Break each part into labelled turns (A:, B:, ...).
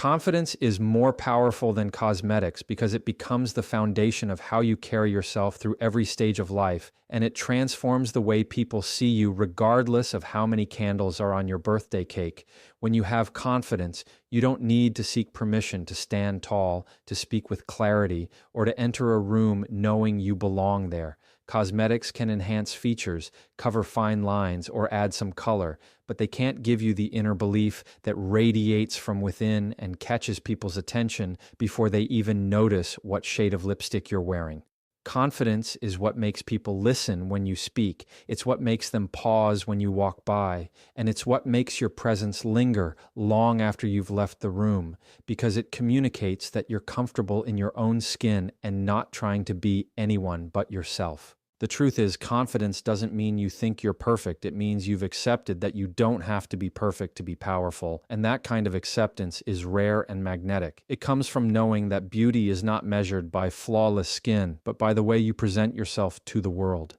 A: Confidence is more powerful than cosmetics because it becomes the foundation of how you carry yourself through every stage of life, and it transforms the way people see you regardless of how many candles are on your birthday cake. When you have confidence, you don't need to seek permission to stand tall, to speak with clarity, or to enter a room knowing you belong there. Cosmetics can enhance features, cover fine lines, or add some color, but they can't give you the inner belief that radiates from within and catches people's attention before they even notice what shade of lipstick you're wearing. Confidence is what makes people listen when you speak. It's what makes them pause when you walk by. And it's what makes your presence linger long after you've left the room, because it communicates that you're comfortable in your own skin and not trying to be anyone but yourself. The truth is, confidence doesn't mean you think you're perfect. It means you've accepted that you don't have to be perfect to be powerful. And that kind of acceptance is rare and magnetic. It comes from knowing that beauty is not measured by flawless skin, but by the way you present yourself to the world.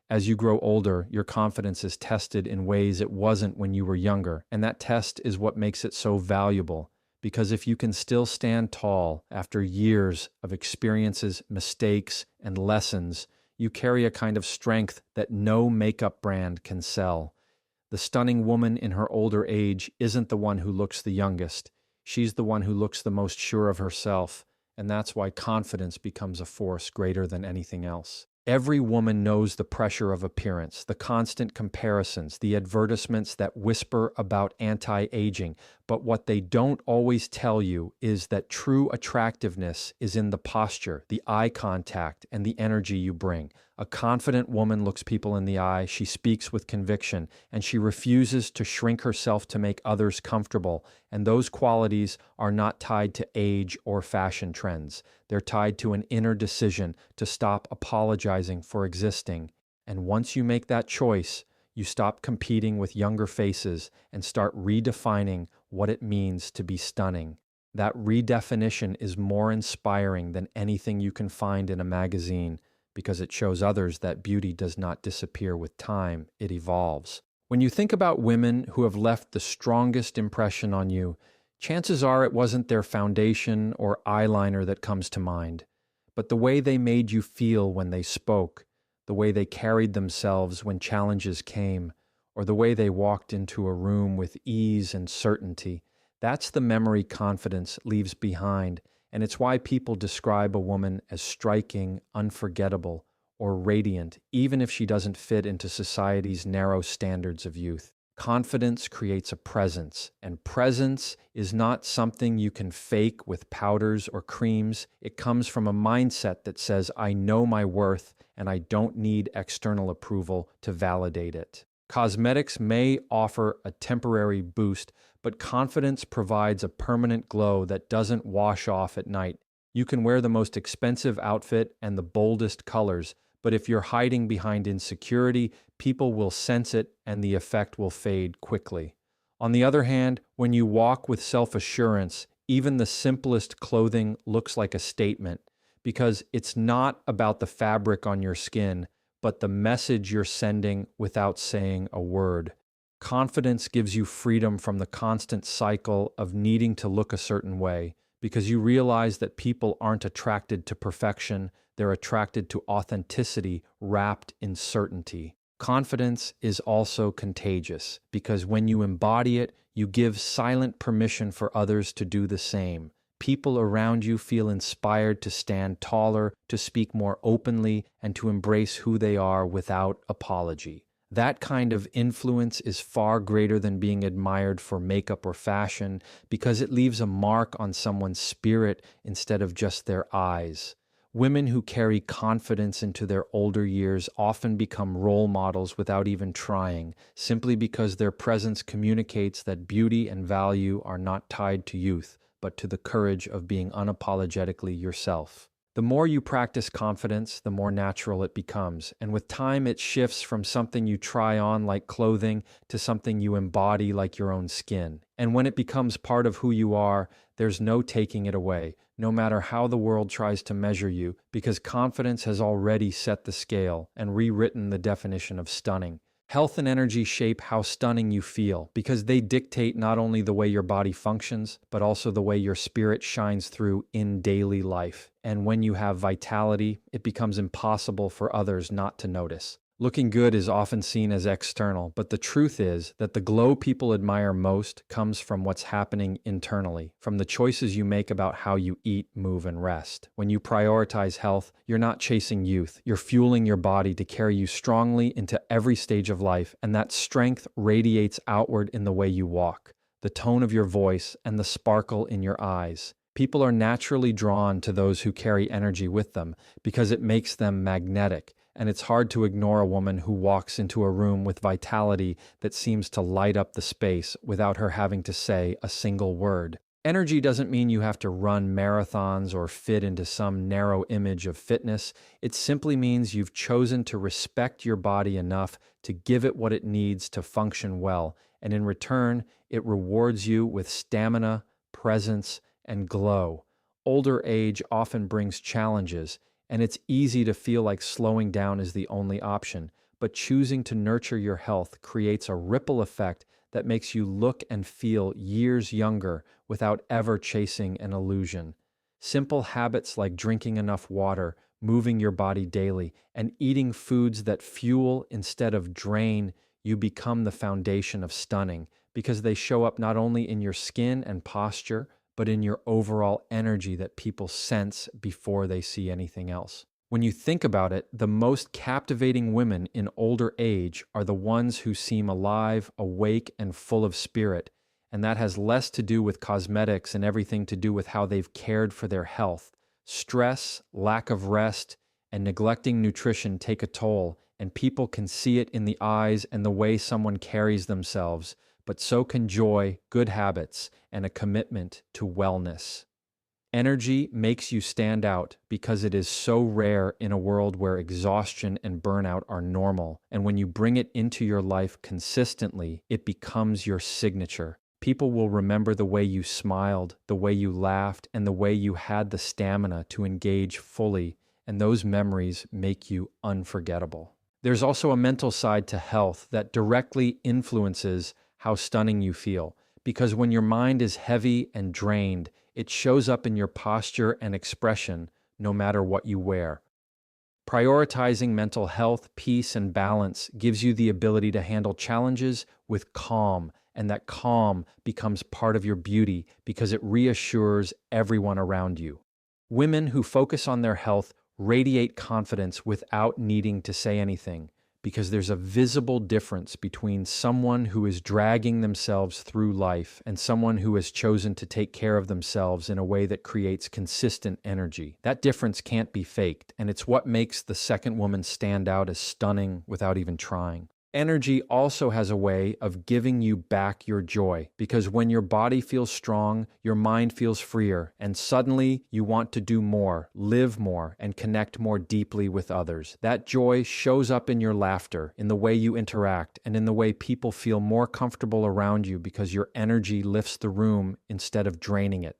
A: As you grow older, your confidence is tested in ways it wasn't when you were younger. And that test is what makes it so valuable. Because if you can still stand tall after years of experiences, mistakes, and lessons, you carry a kind of strength that no makeup brand can sell. The stunning woman in her older age isn't the one who looks the youngest. She's the one who looks the most sure of herself, and that's why confidence becomes a force greater than anything else. Every woman knows the pressure of appearance, the constant comparisons, the advertisements that whisper about anti-aging, but what they don't always tell you is that true attractiveness is in the posture, the eye contact, and the energy you bring. A confident woman looks people in the eye, she speaks with conviction, and she refuses to shrink herself to make others comfortable, and those qualities are not tied to age or fashion trends. They're tied to an inner decision to stop apologizing for existing. And once you make that choice, you stop competing with younger faces and start redefining what it means to be stunning. That redefinition is more inspiring than anything you can find in a magazine because it shows others that beauty does not disappear with time, it evolves. When you think about women who have left the strongest impression on you, chances are it wasn't their foundation or eyeliner that comes to mind, but the way they made you feel when they spoke, the way they carried themselves when challenges came, or the way they walked into a room with ease and certainty. That's the memory confidence leaves behind, and it's why people describe a woman as striking, unforgettable, or radiant, even if she doesn't fit into society's narrow standards of youth. Confidence creates a presence, and presence is not something you can fake with powders or creams. It comes from a mindset that says, I know my worth, and I don't need external approval to validate it. Cosmetics may offer a temporary boost, but confidence provides a permanent glow that doesn't wash off at night. You can wear the most expensive outfit and the boldest colors, but if you're hiding behind insecurity, people will sense it and the effect will fade quickly. On the other hand, when you walk with self-assurance, even the simplest clothing looks like a statement, because it's not about the fabric on your skin, but the message you're sending without saying a word. Confidence gives you freedom from the constant cycle of needing to look a certain way, because you realize that people aren't attracted to perfection, they're attracted to authenticity wrapped in certainty. Confidence is also contagious, because when you embody it, you give silent permission for others to do the same. People around you feel inspired to stand taller, to speak more openly, and to embrace who they are without apology. That kind of influence is far greater than being admired for makeup or fashion, because it leaves a mark on someone's spirit instead of just their eyes. Women who carry confidence into their older years often become role models without even trying, simply because their presence communicates that beauty and value are not tied to youth, but to the courage of being unapologetically yourself. The more you practice confidence, the more natural it becomes, and with time it shifts from something you try on like clothing to something you embody like your own skin. And when it becomes part of who you are, there's no taking it away, no matter how the world tries to measure you, because confidence has already set the scale and rewritten the definition of stunning. Health and energy shape how stunning you feel because they dictate not only the way your body functions, but also the way your spirit shines through in daily life. And when you have vitality, it becomes impossible for others not to notice. Looking good is often seen as external, but the truth is that the glow people admire most comes from what's happening internally, from the choices you make about how you eat, move, and rest. When you prioritize health, you're not chasing youth. You're fueling your body to carry you strongly into every stage of life, and that strength radiates outward in the way you walk, the tone of your voice, and the sparkle in your eyes. People are naturally drawn to those who carry energy with them because it makes them magnetic. And it's hard to ignore a woman who walks into a room with vitality that seems to light up the space without her having to say a single word. Energy doesn't mean you have to run marathons or fit into some narrow image of fitness. It simply means you've chosen to respect your body enough to give it what it needs to function well. And in return, it rewards you with stamina, presence, and glow. Older age often brings challenges, and it's easy to feel like slowing down is the only option, but choosing to nurture your health creates a ripple effect that makes you look and feel years younger without ever chasing an illusion. Simple habits like drinking enough water, moving your body daily, and eating foods that fuel instead of drain you become the foundation of stunning because they show up not only in your skin and posture, but in your overall energy that people sense before they see anything else. When you think about it, the most captivating women in older age are the ones who seem alive, awake, and full of spirit, and that has less to do with cosmetics and everything to do with how they've cared for their health. Stress, lack of rest, and neglecting nutrition take a toll, and people can see it in the eyes and the way someone carries themselves, but so can joy, good habits, and a commitment to wellness. Energy makes you stand out because it is so rare in a world where exhaustion and burnout are normal, and when you bring it into your life consistently, it becomes your signature. People will remember the way you smiled, the way you laughed, and the way you had the stamina to engage fully, and those memories make you unforgettable. There's also a mental side to health that directly influences how stunning you feel, because when your mind is heavy and drained, it shows up in your posture and expression, no matter what you wear. Prioritizing mental health, peace, and balance gives you the ability to handle challenges with calm, and that calm becomes part of your beauty because it reassures everyone around you. Women who focus on their health radiate confidence without needing to say anything, because there's a visible difference between someone who is dragging themselves through life and someone who has chosen to take care of themselves in a way that creates consistent energy. That difference can't be faked, and it's what makes the second woman stand out as stunning without even trying. Energy also has a way of giving you back your joy, because when your body feels strong, your mind feels freer, and suddenly you want to do more, live more, and connect more deeply with others. That joy shows up in your laughter, in the way you interact, and in the way people feel more comfortable around you because your energy lifts the room instead of draining it.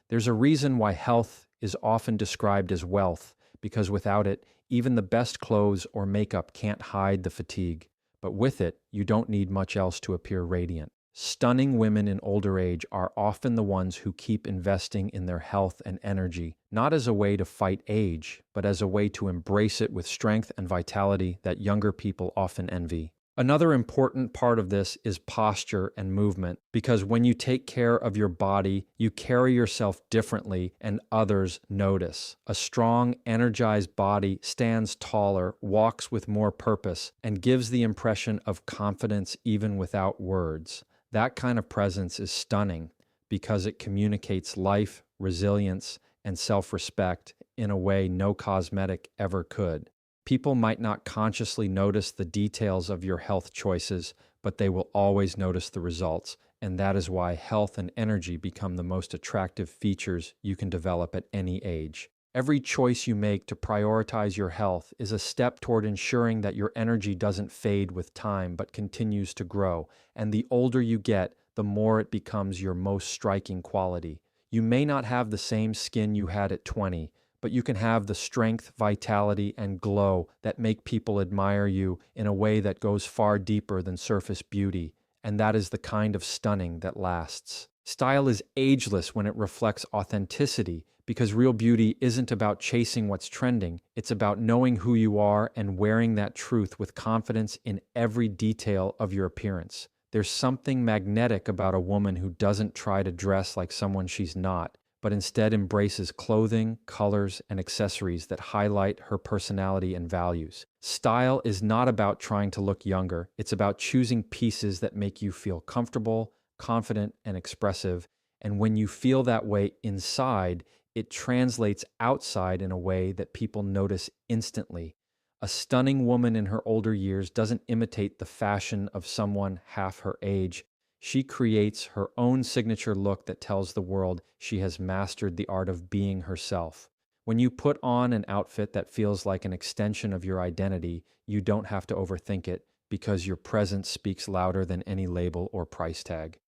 A: There's a reason why health is often described as wealth, because without it, even the best clothes or makeup can't hide the fatigue. But with it, you don't need much else to appear radiant. Stunning women in older age are often the ones who keep investing in their health and energy, not as a way to fight age, but as a way to embrace it with strength and vitality that younger people often envy. Another important part of this is posture and movement, because when you take care of your body, you carry yourself differently and others notice. A strong, energized body stands taller, walks with more purpose, and gives the impression of confidence even without words. That kind of presence is stunning because it communicates life, resilience, and self-respect in a way no cosmetic ever could. People might not consciously notice the details of your health choices, but they will always notice the results, and that is why health and energy become the most attractive features you can develop at any age. Every choice you make to prioritize your health is a step toward ensuring that your energy doesn't fade with time but continues to grow, and the older you get, the more it becomes your most striking quality. You may not have the same skin you had at 20, but you can have the strength, vitality, and glow that make people admire you in a way that goes far deeper than surface beauty. And that is the kind of stunning that lasts. Style is ageless when it reflects authenticity, because real beauty isn't about chasing what's trending. It's about knowing who you are and wearing that truth with confidence in every detail of your appearance. There's something magnetic about a woman who doesn't try to dress like someone she's not, but instead embraces clothing, colors, and accessories that highlight her personality and values. Style is not about trying to look younger. It's about choosing pieces that make you feel comfortable, confident, and expressive. And when you feel that way inside, it translates outside in a way that people notice instantly. A stunning woman in her older years doesn't imitate the fashion of someone half her age. She creates her own signature look that tells the world she has mastered the art of being herself. When you put on an outfit that feels like an extension of your identity, you don't have to overthink it because your presence speaks louder than any label or price tag.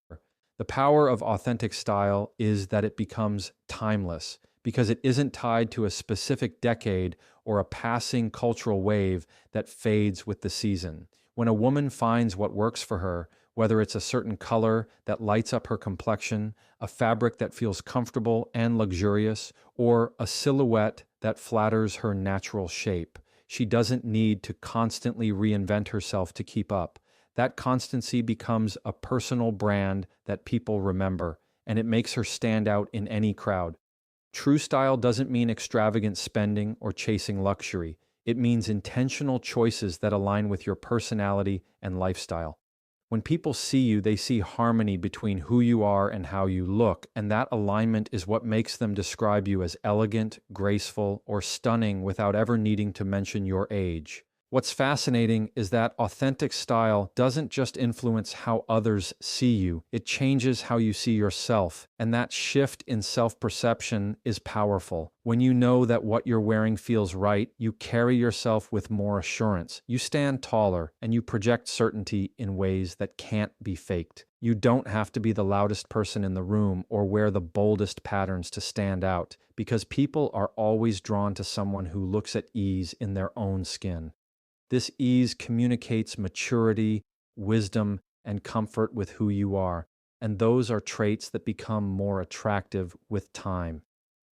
A: The power of authentic style is that it becomes timeless because it isn't tied to a specific decade or a passing cultural wave that fades with the season. When a woman finds what works for her, whether it's a certain color that lights up her complexion, a fabric that feels comfortable and luxurious, or a silhouette that flatters her natural shape, she doesn't need to constantly reinvent herself to keep up. That constancy becomes a personal brand that people remember, and it makes her stand out in any crowd. True style doesn't mean extravagant spending or chasing luxury. It means intentional choices that align with your personality and lifestyle. When people see you, they see harmony between who you are and how you look, and that alignment is what makes them describe you as elegant, graceful, or stunning without ever needing to mention your age. What's fascinating is that authentic style doesn't just influence how others see you, it changes how you see yourself. And that shift in self-perception is powerful. When you know that what you're wearing feels right, you carry yourself with more assurance. You stand taller and you project certainty in ways that can't be faked. You don't have to be the loudest person in the room or wear the boldest patterns to stand out, because people are always drawn to someone who looks at ease in their own skin. This ease communicates maturity, wisdom, and comfort with who you are, and those are traits that become more attractive with time.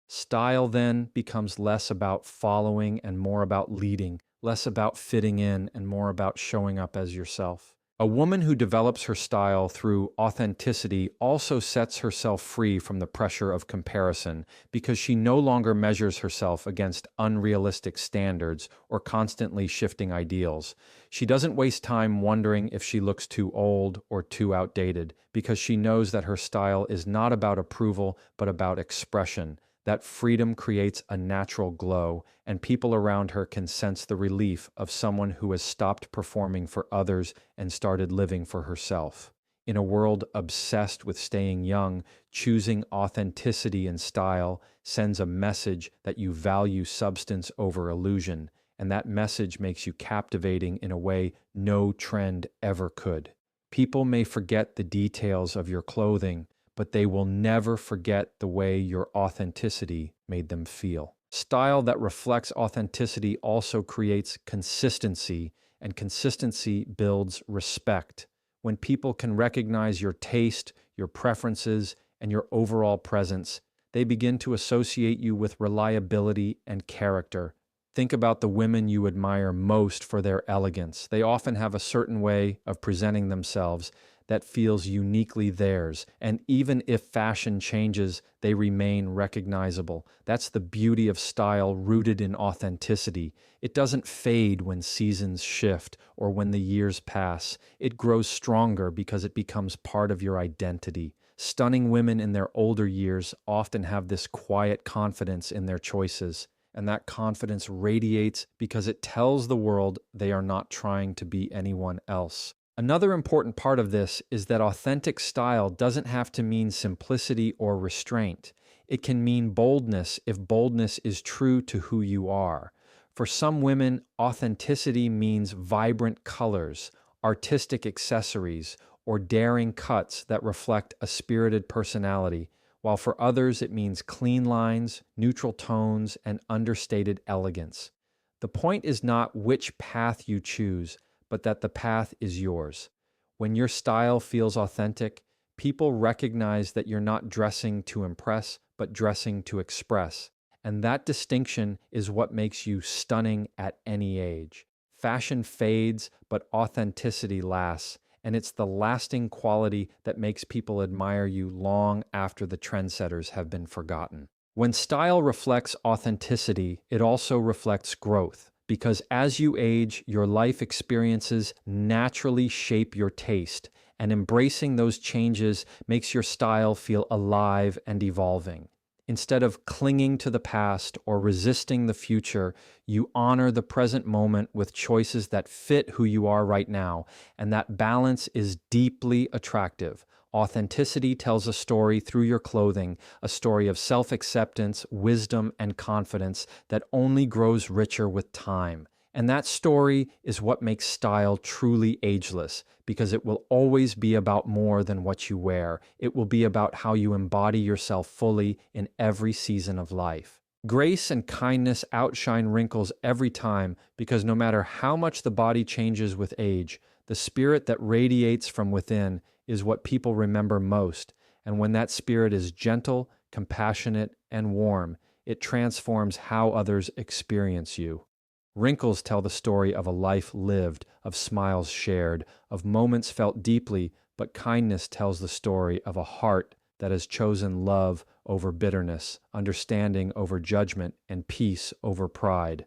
A: Style then becomes less about following and more about leading, less about fitting in and more about showing up as yourself. A woman who develops her style through authenticity also sets herself free from the pressure of comparison because she no longer measures herself against unrealistic standards or constantly shifting ideals. She doesn't waste time wondering if she looks too old or too outdated because she knows that her style is not about approval but about expression. That freedom creates a natural glow, and people around her can sense the relief of someone who has stopped performing for others and started living for herself. In a world obsessed with staying young, choosing authenticity and style sends a message that you value substance over illusion, and that message makes you captivating in a way no trend ever could. People may forget the details of your clothing, but they will never forget the way your authenticity made them feel. Style that reflects authenticity also creates consistency, and consistency builds respect. When people can recognize your taste, your preferences, and your overall presence, they begin to associate you with reliability and character. Think about the women you admire most for their elegance. They often have a certain way of presenting themselves that feels uniquely theirs, and even if fashion changes, they remain recognizable. That's the beauty of style rooted in authenticity. It doesn't fade when seasons shift or when the years pass. It grows stronger because it becomes part of your identity. Stunning women in their older years often have this quiet confidence in their choices, and that confidence radiates because it tells the world they are not trying to be anyone else. Another important part of this is that authentic style doesn't have to mean simplicity or restraint. It can mean boldness if boldness is true to who you are. For some women, authenticity means vibrant colors, artistic accessories, or daring cuts that reflect a spirited personality, while for others it means clean lines, neutral tones, and understated elegance. The point is not which path you choose, but that the path is yours. When your style feels authentic, people recognize that you're not dressing to impress, but dressing to express. And that distinction is what makes you stunning at any age. Fashion fades, but authenticity lasts, and it's the lasting quality that makes people admire you long after the trendsetters have been forgotten. When style reflects authenticity, it also reflects growth, because as you age, your life experiences naturally shape your taste, and embracing those changes makes your style feel alive and evolving. Instead of clinging to the past or resisting the future, you honor the present moment with choices that fit who you are right now, and that balance is deeply attractive. Authenticity tells a story through your clothing, a story of self-acceptance, wisdom, and confidence that only grows richer with time. And that story is what makes style truly ageless, because it will always be about more than what you wear. It will be about how you embody yourself fully in every season of life. Grace and kindness outshine wrinkles every time, because no matter how much the body changes with age, the spirit that radiates from within is what people remember most. And when that spirit is gentle, compassionate, and warm, it transforms how others experience you. Wrinkles tell the story of a life lived, of smiles shared, of moments felt deeply, but kindness tells the story of a heart that has chosen love over bitterness, understanding over judgment, and peace over pride.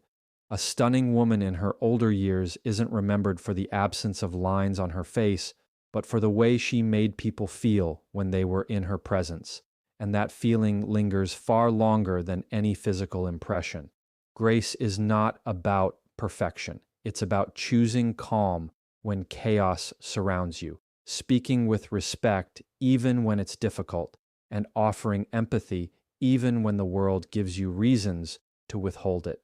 A: A stunning woman in her older years isn't remembered for the absence of lines on her face, but for the way she made people feel when they were in her presence, and that feeling lingers far longer than any physical impression. Grace is not about perfection. It's about choosing calm when chaos surrounds you, speaking with respect even when it's difficult, and offering empathy even when the world gives you reasons to withhold it.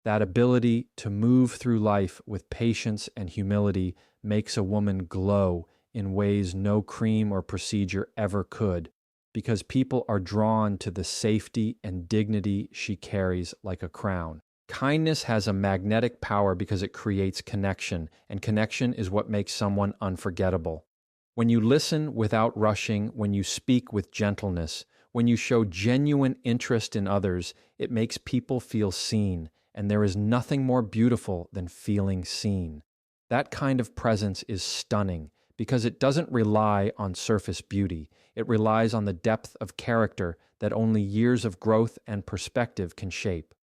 A: That ability to move through life with patience and humility makes a woman glow in ways no cream or procedure ever could, because people are drawn to the safety and dignity she carries like a crown. Kindness has a magnetic power because it creates connection, and connection is what makes someone unforgettable. When you listen without rushing, when you speak with gentleness, when you show genuine interest in others, it makes people feel seen, and there is nothing more beautiful than feeling seen. That kind of presence is stunning because it doesn't rely on surface beauty. It relies on the depth of character that only years of growth and perspective can shape.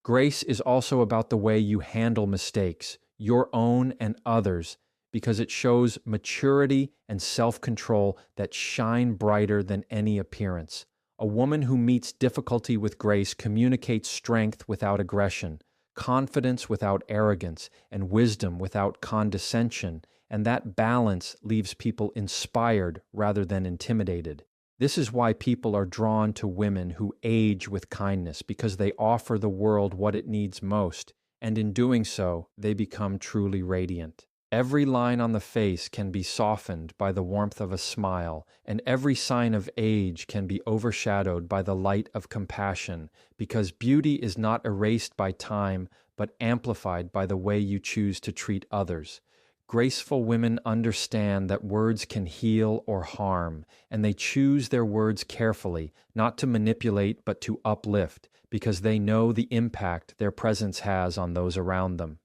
A: Grace is also about the way you handle mistakes, your own and others, because it shows maturity and self-control that shine brighter than any appearance. A woman who meets difficulty with grace communicates strength without aggression, confidence without arrogance, and wisdom without condescension, and that balance leaves people inspired rather than intimidated. This is why people are drawn to women who age with kindness, because they offer the world what it needs most, and in doing so, they become truly radiant. Every line on the face can be softened by the warmth of a smile, and every sign of age can be overshadowed by the light of compassion, because beauty is not erased by time, but amplified by the way you choose to treat others. Graceful women understand that words can heal or harm, and they choose their words carefully, not to manipulate but to uplift, because they know the impact their presence has on those around them.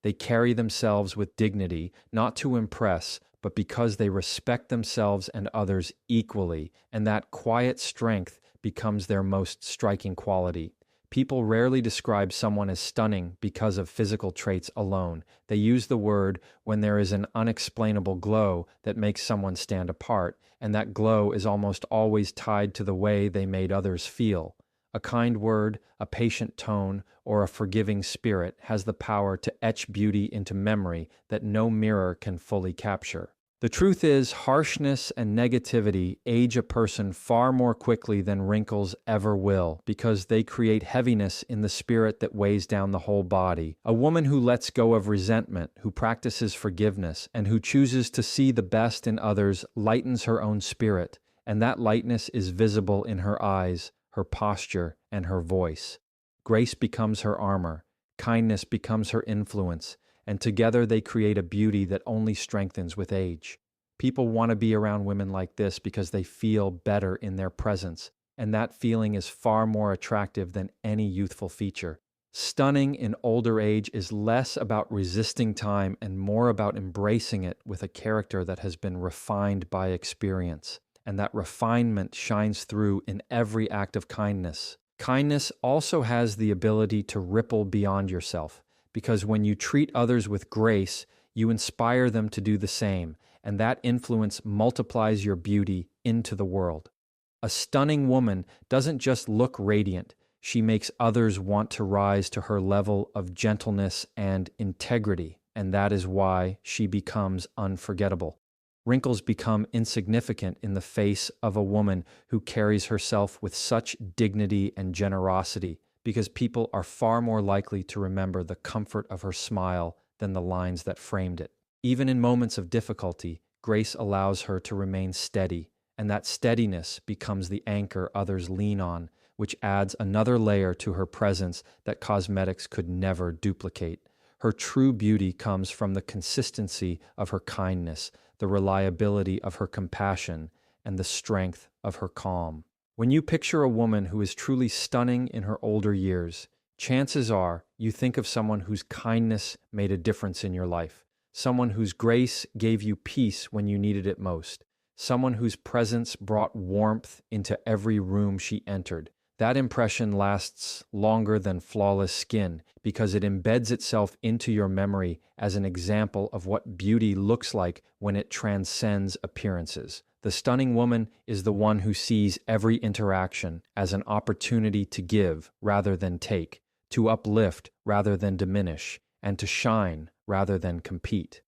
A: They carry themselves with dignity, not to impress, but because they respect themselves and others equally, and that quiet strength becomes their most striking quality. People rarely describe someone as stunning because of physical traits alone. They use the word when there is an unexplainable glow that makes someone stand apart, and that glow is almost always tied to the way they made others feel. A kind word, a patient tone, or a forgiving spirit has the power to etch beauty into memory that no mirror can fully capture. The truth is, harshness and negativity age a person far more quickly than wrinkles ever will, because they create heaviness in the spirit that weighs down the whole body. A woman who lets go of resentment, who practices forgiveness, and who chooses to see the best in others lightens her own spirit, and that lightness is visible in her eyes, her posture, and her voice. Grace becomes her armor, kindness becomes her influence, and together they create a beauty that only strengthens with age. People want to be around women like this because they feel better in their presence, and that feeling is far more attractive than any youthful feature. Stunning in older age is less about resisting time and more about embracing it with a character that has been refined by experience. And that refinement shines through in every act of kindness. Kindness also has the ability to ripple beyond yourself, because when you treat others with grace, you inspire them to do the same, and that influence multiplies your beauty into the world. A stunning woman doesn't just look radiant, she makes others want to rise to her level of gentleness and integrity, and that is why she becomes unforgettable. Wrinkles become insignificant in the face of a woman who carries herself with such dignity and generosity, because people are far more likely to remember the comfort of her smile than the lines that framed it. Even in moments of difficulty, grace allows her to remain steady, and that steadiness becomes the anchor others lean on, which adds another layer to her presence that cosmetics could never duplicate. Her true beauty comes from the consistency of her kindness, the reliability of her compassion, and the strength of her calm. When you picture a woman who is truly stunning in her older years, chances are you think of someone whose kindness made a difference in your life, someone whose grace gave you peace when you needed it most, someone whose presence brought warmth into every room she entered. That impression lasts longer than flawless skin because it embeds itself into your memory as an example of what beauty looks like when it transcends appearances. The stunning woman is the one who sees every interaction as an opportunity to give rather than take, to uplift rather than diminish, and to shine rather than compete.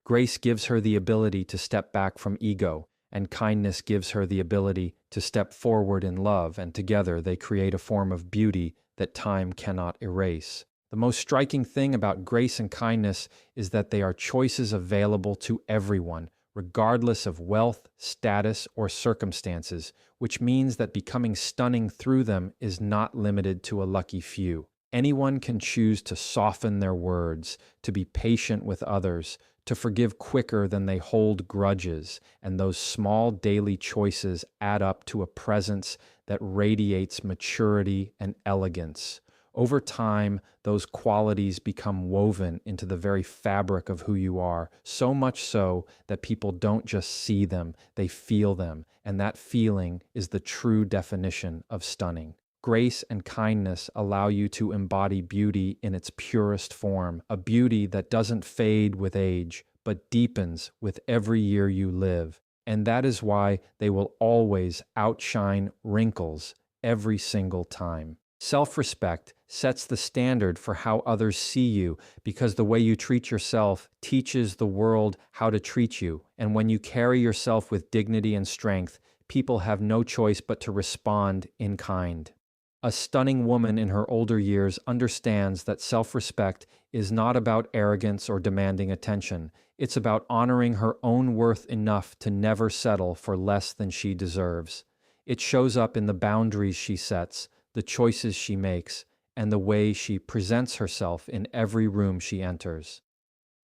A: Grace gives her the ability to step back from ego, and kindness gives her the ability to step forward in love, and together they create a form of beauty that time cannot erase. The most striking thing about grace and kindness is that they are choices available to everyone, regardless of wealth, status, or circumstances, which means that becoming stunning through them is not limited to a lucky few. Anyone can choose to soften their words, to be patient with others, to forgive quicker than they hold grudges, and those small daily choices add up to a presence that radiates maturity and elegance. Over time, those qualities become woven into the very fabric of who you are, so much so that people don't just see them, they feel them, and that feeling is the true definition of stunning. Grace and kindness allow you to embody beauty in its purest form, a beauty that doesn't fade with age, but deepens with every year you live. And that is why they will always outshine wrinkles every single time. Self-respect sets the standard for how others see you, because the way you treat yourself teaches the world how to treat you. And when you carry yourself with dignity and strength, people have no choice but to respond in kind. A stunning woman in her older years understands that self-respect is not about arrogance or demanding attention. It's about honoring her own worth enough to never settle for less than she deserves. It shows up in the boundaries she sets, the choices she makes, and the way she presents herself in every room she enters.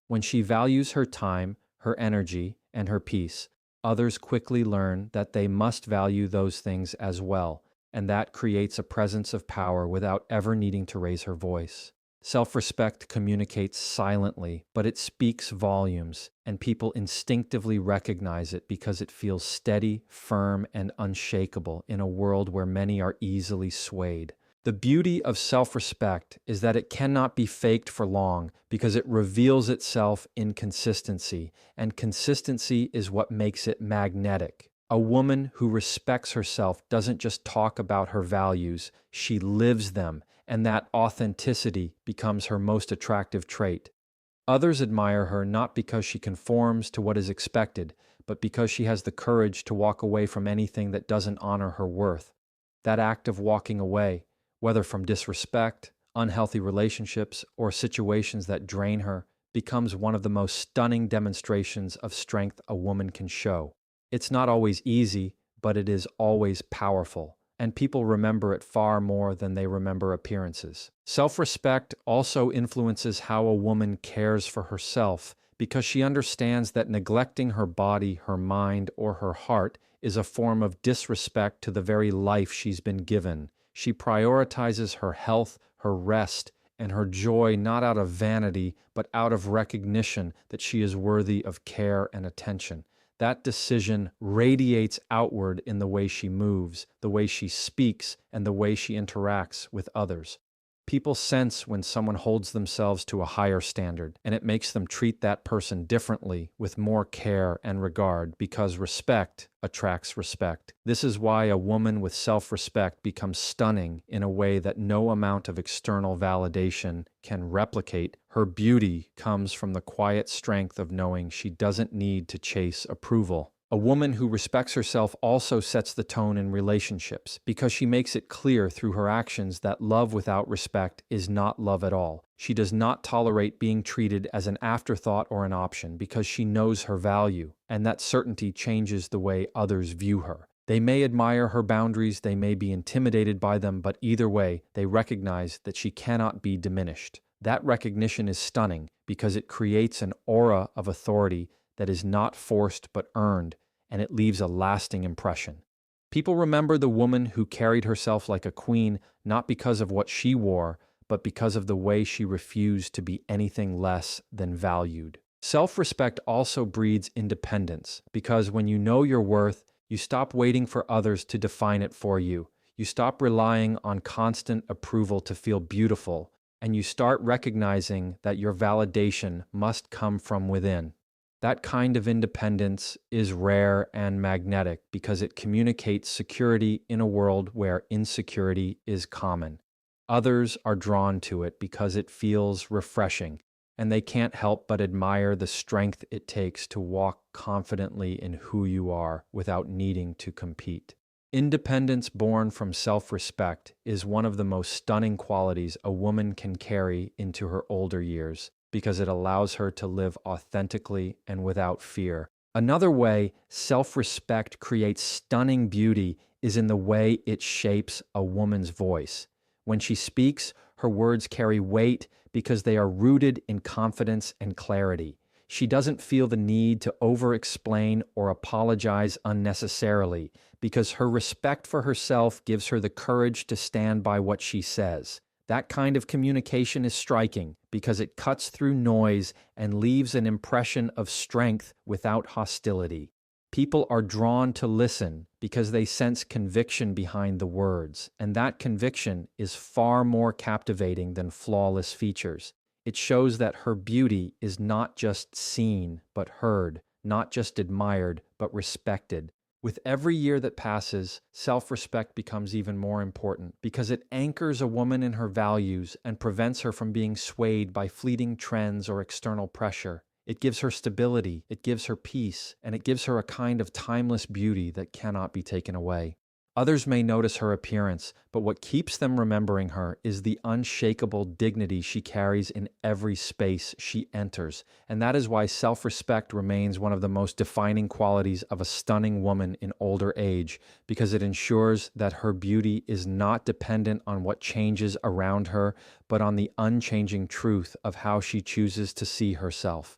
A: When she values her time, her energy, and her peace, others quickly learn that they must value those things as well, and that creates a presence of power without ever needing to raise her voice. Self-respect communicates silently, but it speaks volumes, and people instinctively recognize it because it feels steady, firm, and unshakable in a world where many are easily swayed. The beauty of self-respect is that it cannot be faked for long because it reveals itself in consistency, and consistency is what makes it magnetic. A woman who respects herself doesn't just talk about her values, she lives them, and that authenticity becomes her most attractive trait. Others admire her not because she conforms to what is expected, but because she has the courage to walk away from anything that doesn't honor her worth. That act of walking away, whether from disrespect, unhealthy relationships, or situations that drain her, becomes one of the most stunning demonstrations of strength a woman can show. It's not always easy, but it is always powerful, and people remember it far more than they remember appearances. Self-respect also influences how a woman cares for herself because she understands that neglecting her body, her mind, or her heart is a form of disrespect to the very life she's been given. She prioritizes her health, her rest, and her joy not out of vanity, but out of recognition that she is worthy of care and attention. That decision radiates outward in the way she moves, the way she speaks, and the way she interacts with others. People sense when someone holds themselves to a higher standard, and it makes them treat that person differently with more care and regard because respect attracts respect. This is why a woman with self-respect becomes stunning in a way that no amount of external validation can replicate. Her beauty comes from the quiet strength of knowing she doesn't need to chase approval. A woman who respects herself also sets the tone in relationships because she makes it clear through her actions that love without respect is not love at all. She does not tolerate being treated as an afterthought or an option because she knows her value, and that certainty changes the way others view her. They may admire her boundaries, they may be intimidated by them, but either way, they recognize that she cannot be diminished. That recognition is stunning because it creates an aura of authority that is not forced but earned, and it leaves a lasting impression. People remember the woman who carried herself like a queen not because of what she wore, but because of the way she refused to be anything less than valued. Self-respect also breeds independence because when you know your worth, you stop waiting for others to define it for you. You stop relying on constant approval to feel beautiful, and you start recognizing that your validation must come from within. That kind of independence is rare and magnetic because it communicates security in a world where insecurity is common. Others are drawn to it because it feels refreshing, and they can't help but admire the strength it takes to walk confidently in who you are without needing to compete. Independence born from self-respect is one of the most stunning qualities a woman can carry into her older years, because it allows her to live authentically and without fear. Another way self-respect creates stunning beauty is in the way it shapes a woman's voice. When she speaks, her words carry weight because they are rooted in confidence and clarity. She doesn't feel the need to over-explain or apologize unnecessarily because her respect for herself gives her the courage to stand by what she says. That kind of communication is striking because it cuts through noise and leaves an impression of strength without hostility. People are drawn to listen because they sense conviction behind the words, and that conviction is far more captivating than flawless features. It shows that her beauty is not just seen, but heard, not just admired, but respected. With every year that passes, self-respect becomes even more important because it anchors a woman in her values and prevents her from being swayed by fleeting trends or external pressure. It gives her stability, it gives her peace, and it gives her a kind of timeless beauty that cannot be taken away. Others may notice her appearance, but what keeps them remembering her is the unshakable dignity she carries in every space she enters, and that is why self-respect remains one of the most defining qualities of a stunning woman in older age, because it ensures that her beauty is not dependent on what changes around her, but on the unchanging truth of how she chooses to see herself.